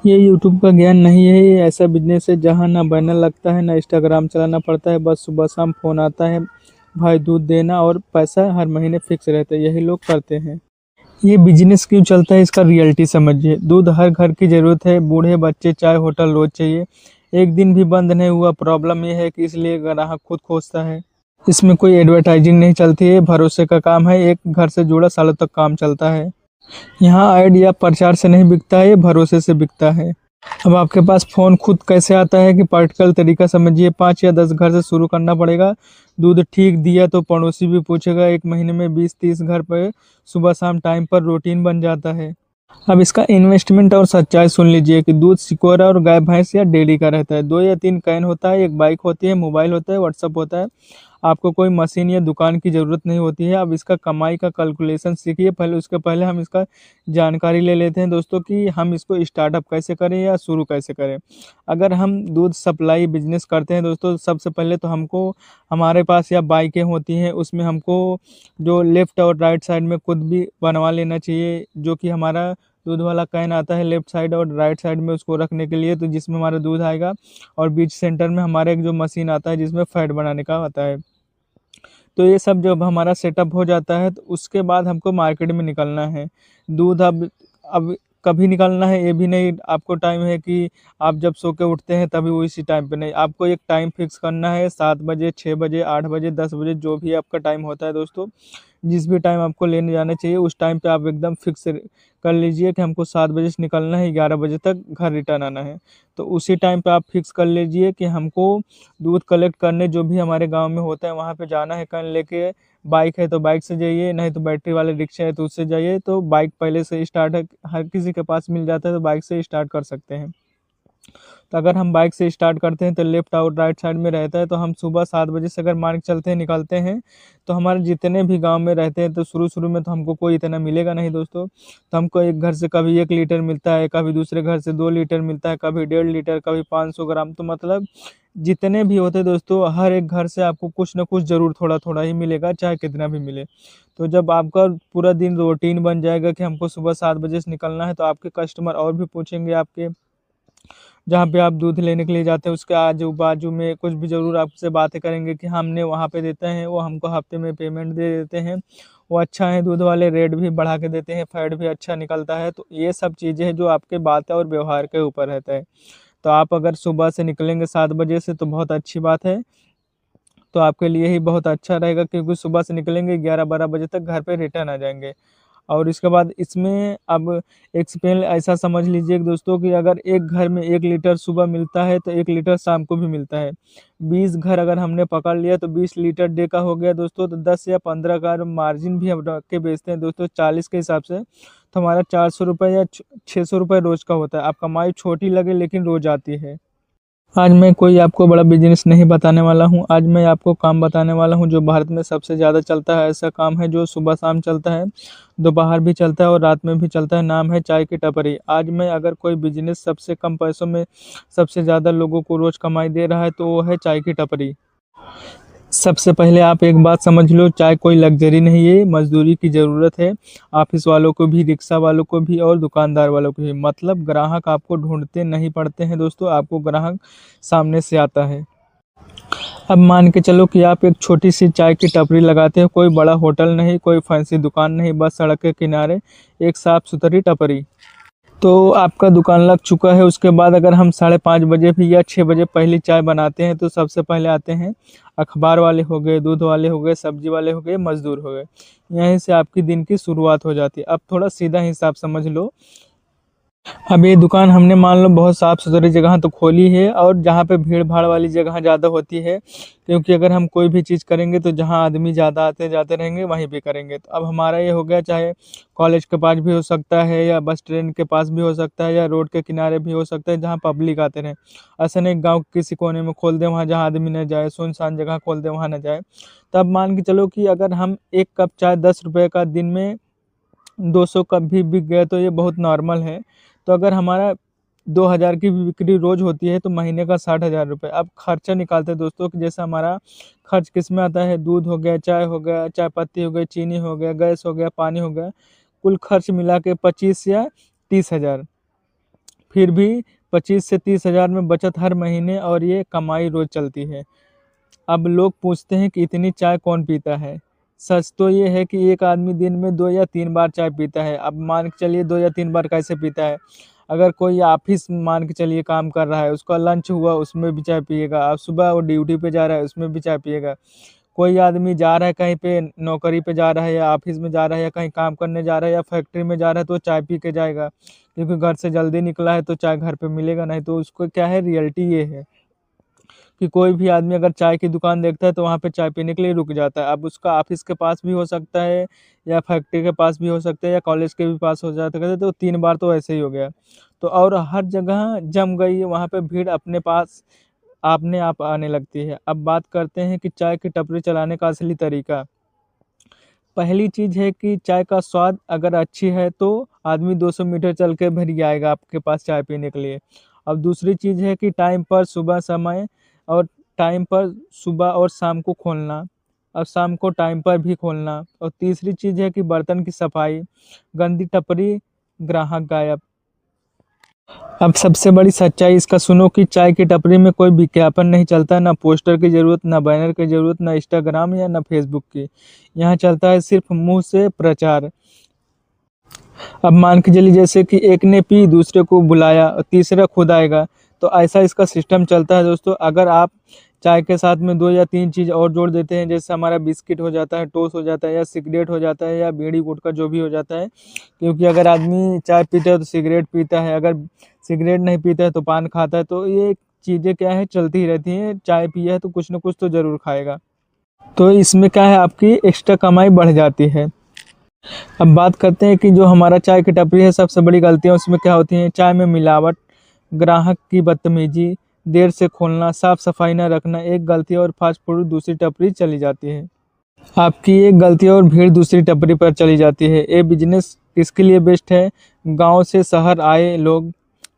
ये यूट्यूब का ज्ञान नहीं है, ये ऐसा बिज़नेस है जहाँ ना बैनर लगता है, ना इंस्टाग्राम चलाना पड़ता है, बस सुबह-शाम फ़ोन आता है, भाई दूध देना और पैसा हर महीने फिक्स रहता है, यही लोग करते हैं। ये बिज़नेस क्यों चलता है इसका रियलिटी समझिए, दूध हर घर की ज़रूरत है, बूढ़े, बच्चे, चाय, होटल रोज़ चाहिए। एक दिन भी बंद नहीं हुआ, प्रॉब्लम ये है कि इसलिए ग्राहक खुद खोजता है। इसमें कोई एडवर्टाइज़िंग नहीं चलती है, भरोसे का काम है, एक घर से जुड़ा सालों तक काम चलता है। यहाँ ऐड या प्रचार से नहीं बिकता है, ये भरोसे से बिकता है। अब आपके पास फ़ोन खुद कैसे आता है कि प्रैक्टिकल तरीका समझिए, 5 या 10 घर से शुरू करना पड़ेगा। दूध ठीक दिया तो पड़ोसी भी पूछेगा, 1 महीने में 20-30 घर पे सुबह-शाम टाइम पर रूटीन बन जाता है। अब इसका इन्वेस्टमेंट और सच्चाई सुन लीजिए कि दूध सिकोरा और गाय भैंस या डेयरी का रहता है। 2 या 3 कैन होता है, 1 बाइक होती है, मोबाइल होता है, व्हाट्सएप होता है। आपको कोई मशीन या दुकान की ज़रूरत नहीं होती है। अब इसका कमाई का कैलकुलेशन सीखिए, पहले उसके पहले हम इसका जानकारी ले लेते हैं दोस्तों कि हम इसको स्टार्टअप कैसे करें या शुरू कैसे करें। अगर हम दूध सप्लाई बिज़नेस करते हैं दोस्तों, सबसे पहले तो हमको हमारे पास या बाइकें होती हैं, उसमें हमको जो लेफ्ट और राइट साइड में खुद भी बनवा लेना चाहिए, जो कि हमारा दूध वाला कैन आता है लेफ्ट साइड और राइट साइड में उसको रखने के लिए, तो जिसमें हमारा दूध आएगा और बीच सेंटर में हमारा एक जो मशीन आता है जिसमें फैट बनाने का आता है। तो ये सब जब हमारा सेटअप हो जाता है तो उसके बाद हमको मार्केट में निकलना है। दूध अब कभी निकलना है ये भी नहीं आपको टाइम है कि आप जब सो के उठते हैं तभी उसी टाइम पे नहीं, आपको एक टाइम फिक्स करना है 7 बजे, 6 बजे, 8 बजे, 10 बजे जो भी आपका टाइम होता है दोस्तों। जिस भी टाइम आपको लेने जाना चाहिए उस टाइम पे आप एकदम फिक्स कर लीजिए कि हमको 7 बजे से निकलना है, 11 बजे तक घर रिटर्न आना है। तो उसी टाइम पे आप फिक्स कर लीजिए कि हमको दूध कलेक्ट करने जो भी हमारे गाँव में होता है वहाँ पे जाना है कैन लेके। बाइक है तो बाइक से जाइए, नहीं तो बैटरी वाले रिक्शा है तो उससे जाइए। तो बाइक पहले से स्टार्ट है, हर किसी के पास मिल जाता है तो बाइक से स्टार्ट कर सकते हैं। तो अगर हम बाइक से स्टार्ट करते हैं तो लेफ्ट और राइट साइड में रहता है, तो हम सुबह 7 बजे से अगर मान के चलते हैं निकलते हैं, तो हमारे जितने भी गाँव में रहते हैं तो शुरू-शुरू में तो हमको कोई इतना मिलेगा नहीं दोस्तों। तो हमको एक घर से कभी 1 लीटर मिलता है, कभी दूसरे घर से 2 लीटर मिलता है, कभी 1.5 लीटर, कभी 500 ग्राम। तो मतलब जितने भी होते हैं दोस्तों, हर एक घर से आपको कुछ न कुछ ज़रूर थोड़ा-थोड़ा ही मिलेगा, चाहे कितना भी मिले। तो जब आपका पूरा दिन रूटीन बन जाएगा कि हमको सुबह 7 बजे से निकलना है, तो आपके कस्टमर और भी पूछेंगे आपके जहाँ पे आप दूध लेने के लिए जाते हैं उसके आजू-बाजू में कुछ भी ज़रूर आपसे बातें करेंगे कि हमने वहाँ पे देते हैं, वो हमको हफ्ते में पेमेंट दे देते हैं। वो अच्छा है दूध वाले, रेट भी बढ़ा के देते हैं, फैट भी अच्छा निकलता है। तो ये सब चीज़ें हैं जो आपके बात और व्यवहार के ऊपर रहता है। तो आप अगर सुबह से निकलेंगे 7 बजे से तो बहुत अच्छी बात है। तो आपके लिए ही बहुत अच्छा रहेगा क्योंकि सुबह से निकलेंगे 11-12 बजे तक घर पे रिटर्न आ जाएँगे। और इसके बाद इसमें अब एक्सपेंस ऐसा समझ लीजिए कि दोस्तों कि अगर एक घर में 1 लीटर सुबह मिलता है तो 1 लीटर शाम को भी मिलता है। 20 घर अगर हमने पकड़ लिया तो 20 लीटर डे का हो गया दोस्तों, तो 10 या 15 का मार्जिन भी हम रख के बेचते हैं दोस्तों 40 के हिसाब से, तो हमारा ₹400 या छ ₹600 रोज़ का होता है। अब कमाई छोटी लगे लेकिन रोज़ आती है। आज मैं कोई आपको बड़ा बिज़नेस नहीं बताने वाला हूँ, आज मैं आपको काम बताने वाला हूँ जो भारत में सबसे ज़्यादा चलता है, ऐसा काम है जो सुबह-शाम चलता है, दोपहर भी चलता है और रात में भी चलता है, नाम है चाय की टपरी। आज मैं अगर कोई बिज़नेस सबसे कम पैसों में सबसे ज़्यादा लोगों को रोज़ कमाई दे रहा है तो वो है चाय की टपरी। सबसे पहले आप एक बात समझ लो, चाय कोई लग्ज़री नहीं है, मज़दूरी की ज़रूरत है। ऑफ़िस वालों को भी, रिक्शा वालों को भी और दुकानदार वालों को भी। मतलब ग्राहक आपको ढूँढते नहीं पड़ते हैं दोस्तों, आपको ग्राहक सामने से आता है। अब मान के चलो कि आप एक छोटी-सी चाय की टपरी लगाते हो, कोई बड़ा होटल नहीं, कोई फैंसी दुकान नहीं, बस सड़क के किनारे एक साफ-सुथरी टपरी। तो आपका दुकान लग चुका है, उसके बाद अगर हम 5:30 बजे भी या 6 बजे पहली चाय बनाते हैं, तो सबसे पहले आते हैं अखबार वाले हो गए, दूध वाले हो गए, सब्ज़ी वाले हो गए, मज़दूर हो गए। यहीं से आपकी दिन की शुरुआत हो जाती है। अब थोड़ा सीधा हिसाब समझ लो, अब ये दुकान हमने मान लो बहुत साफ-सुथरी जगह तो खोली है और जहाँ पे भीड़-भाड़ वाली जगह ज़्यादा होती है, क्योंकि अगर हम कोई भी चीज़ करेंगे तो जहाँ आदमी ज़्यादा आते-जाते रहेंगे वहीं पे करेंगे। तो अब हमारा ये हो गया चाहे कॉलेज के पास भी हो सकता है या बस स्टैंड के पास भी हो सकता है या रोड के किनारे भी हो सकता है जहाँ पब्लिक आते रहें। ऐसा नहीं गाँव के किसी कोने में खोल दें वहाँ जहाँ आदमी ना जाए, सुनसान जगह खोल दें वहाँ ना जाए। तो अब मान के चलो कि अगर हम 1 कप चाय ₹10 का दिन में 200 कप भी बिक गए तो ये बहुत नॉर्मल है। तो अगर हमारा 2000 की भी बिक्री रोज़ होती है तो महीने का ₹60,000। अब खर्चा निकालते हैं दोस्तों कि जैसे हमारा खर्च किसमें आता है, दूध हो गया, चाय पत्ती हो गई, चीनी हो गया, गैस हो गया, पानी हो गया, कुल खर्च मिला के 25 या 30,000। फिर भी 25 से 30 हज़ार में बचत हर महीने और ये कमाई रोज़ चलती है। अब लोग पूछते हैं कि इतनी चाय कौन पीता है? सच तो ये है कि एक आदमी दिन में 2 या 3 बार चाय पीता है। अब मान के चलिए 2 या 3 बार कैसे पीता है? अगर कोई ऑफ़िस मान के चलिए काम कर रहा है, उसका लंच हुआ उसमें भी चाय पिएगा। अब सुबह वो ड्यूटी पे जा रहा है उसमें भी चाय पिएगा। कोई आदमी जा रहा है कहीं पे नौकरी पे जा रहा है या ऑफ़िस में जा रहा है या कहीं काम करने जा रहा है या फैक्ट्री में जा रहा है तो चाय पी के जाएगा। क्योंकि घर से जल्दी निकला है तो चाय घर पे मिलेगा नहीं, तो उसको क्या है, रियलिटी ये है कि कोई भी आदमी अगर चाय की दुकान देखता है तो वहाँ पे चाय पीने के लिए रुक जाता है। अब उसका ऑफ़िस के पास भी हो सकता है या फैक्ट्री के पास भी हो सकता है या कॉलेज के भी पास हो जाता है, तो 3 बार तो ऐसे ही हो गया। तो और हर जगह जम गई है, वहाँ पे भीड़ अपने पास अपने आप आने लगती है। अब बात करते हैं कि चाय की टपरी चलाने का असली तरीका। पहली चीज़ है कि चाय का स्वाद अगर अच्छी है तो आदमी 200 मीटर चल के भी आएगा आपके पास चाय पीने के लिए। अब दूसरी चीज़ है कि और टाइम पर सुबह और शाम को खोलना और शाम को टाइम पर भी खोलना। और तीसरी चीज़ है कि बर्तन की सफाई, गंदी टपरी, ग्राहक गायब। अब सबसे बड़ी सच्चाई इसका सुनो कि चाय की टपरी में कोई विज्ञापन नहीं चलता, ना पोस्टर की ज़रूरत, ना बैनर की ज़रूरत, ना इंस्टाग्राम या ना फेसबुक की। यहाँ चलता है सिर्फ मुँह से प्रचार। अब मान के चलिए जैसे कि एक ने पी, दूसरे को बुलाया और तीसरा खुद आएगा, तो ऐसा इसका सिस्टम चलता है दोस्तों। अगर आप चाय के साथ में 2 या 3 चीज़ और जोड़ देते हैं, जैसे हमारा बिस्किट हो जाता है, टोस्ट हो जाता है या सिगरेट हो जाता है या बीड़ी गुटखा जो भी हो जाता है। क्योंकि अगर आदमी चाय पीता है तो सिगरेट पीता है, अगर सिगरेट नहीं पीता है तो पान खाता है, तो ये चीज़ें क्या है, चलती ही रहती हैं। चाय पिया है तो कुछ न कुछ तो ज़रूर खाएगा। तो इसमें क्या है, आपकी एक्स्ट्रा कमाई बढ़ जाती है। अब बात करते हैं कि जो हमारा चाय की टपरी है, सबसे बड़ी गलतियाँ उसमें क्या होती हैं? चाय में मिलावट, ग्राहक की बदतमीजी, देर से खोलना, साफ-सफाई न रखना, एक गलती और फास्ट फूड दूसरी टपरी चली जाती है। आपकी एक गलती और भीड़ दूसरी टपरी पर चली जाती है। ये बिज़नेस किसके लिए बेस्ट है? गाँव से शहर आए लोग,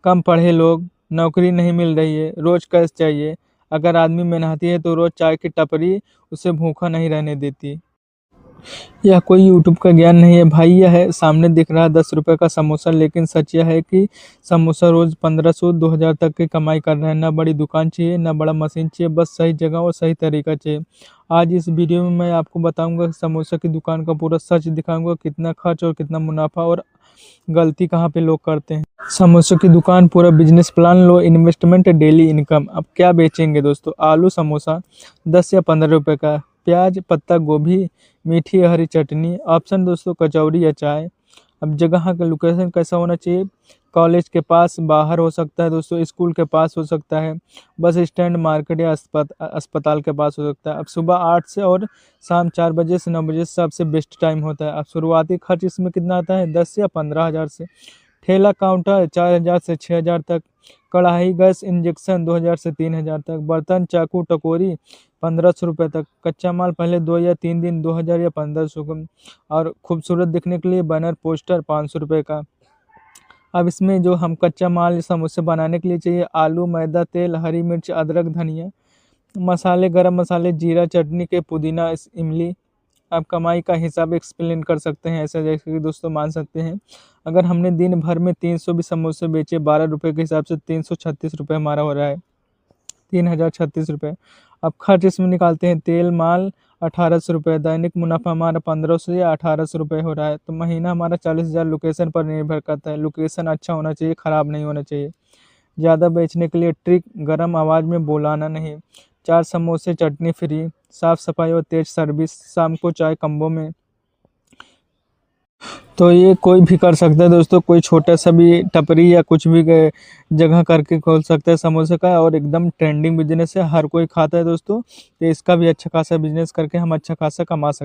कम पढ़े लोग, नौकरी नहीं मिल रही है, रोज़ कैश चाहिए। अगर आदमी मेहनती है तो रोज़ चाय की टपरी उसे भूखा नहीं रहने देती। यह कोई यूट्यूब का ज्ञान नहीं है भाई, यह है सामने दिख रहा 10 रुपये का समोसा, लेकिन सच यह है कि समोसा रोज़ 1500-2000 तक की कमाई कर रहे हैं। ना बड़ी दुकान चाहिए, ना बड़ा मशीन चाहिए, बस सही जगह और सही तरीका चाहिए। आज इस वीडियो में मैं आपको बताऊंगा कि समोसा की दुकान का पूरा सच दिखाऊंगा, कितना खर्च और कितना मुनाफा और गलती कहाँ पे लोग करते हैं। समोसों की दुकान, पूरा बिजनेस प्लान, लो इन्वेस्टमेंट, डेली इनकम। अब क्या बेचेंगे दोस्तों? आलू समोसा 10 या 15 रुपये का, प्याज, पत्ता गोभी, मीठी या हरी चटनी। ऑप्शन दोस्तों कचौड़ी या चाय। अब जगह का लोकेशन कैसा होना चाहिए? कॉलेज के पास, बाहर हो सकता है दोस्तों, स्कूल के पास हो सकता है, बस स्टैंड, मार्केट या अस्पताल के पास हो सकता है। अब सुबह 8 से और शाम 4 बजे से 9 बजे सबसे बेस्ट टाइम होता है। अब शुरुआती खर्च इसमें कितना आता है? 10 या 15,000 से। ठेला काउंटर 4,000 से 6,000 तक। कढ़ाई गैस इंजेक्शन 2,000 से 3,000 तक। बर्तन चाकू टकोरी 1500 रुपये तक। कच्चा माल पहले 2 या 3 दिन 2,000 या 1,500 का। और खूबसूरत दिखने के लिए बैनर पोस्टर 500 रुपये का। अब इसमें जो हम कच्चा माल समोसे बनाने के लिए चाहिए, आलू, मैदा, तेल, हरी मिर्च, अदरक, धनिया, मसाले, गरम मसाले, जीरा, चटनी के पुदीना, इमली। आप कमाई का हिसाब एक्सप्लेन कर सकते हैं ऐसा, जैसे कि दोस्तों मान सकते हैं अगर हमने दिन भर में 300 भी समोसे बेचे 12 रुपये के हिसाब से 336 रुपये हमारा हो रहा है, 3,036 रुपये। अब खर्च इसमें निकालते हैं, तेल माल 1,800 रुपये, दैनिक मुनाफा हमारा 1,500 या 1,800 रुपये हो रहा है, तो महीना हमारा 40,000 लोकेशन पर निर्भर करता है। लोकेशन अच्छा होना चाहिए, ख़राब नहीं होना चाहिए। ज़्यादा बेचने के लिए ट्रिक, गर्म आवाज़ में बुलाना नहीं, 4 समोसे चटनी फ्री, साफ सफाई और तेज सर्विस, शाम को चाय कम्बो में। तो ये कोई भी कर सकता है दोस्तों, कोई छोटा सा भी टपरी या कुछ भी जगह करके खोल सकता है समोसे का, और एकदम ट्रेंडिंग बिजनेस है, हर कोई खाता है दोस्तों। तो इसका भी अच्छा खासा बिजनेस करके हम अच्छा खासा कमा सकते हैं।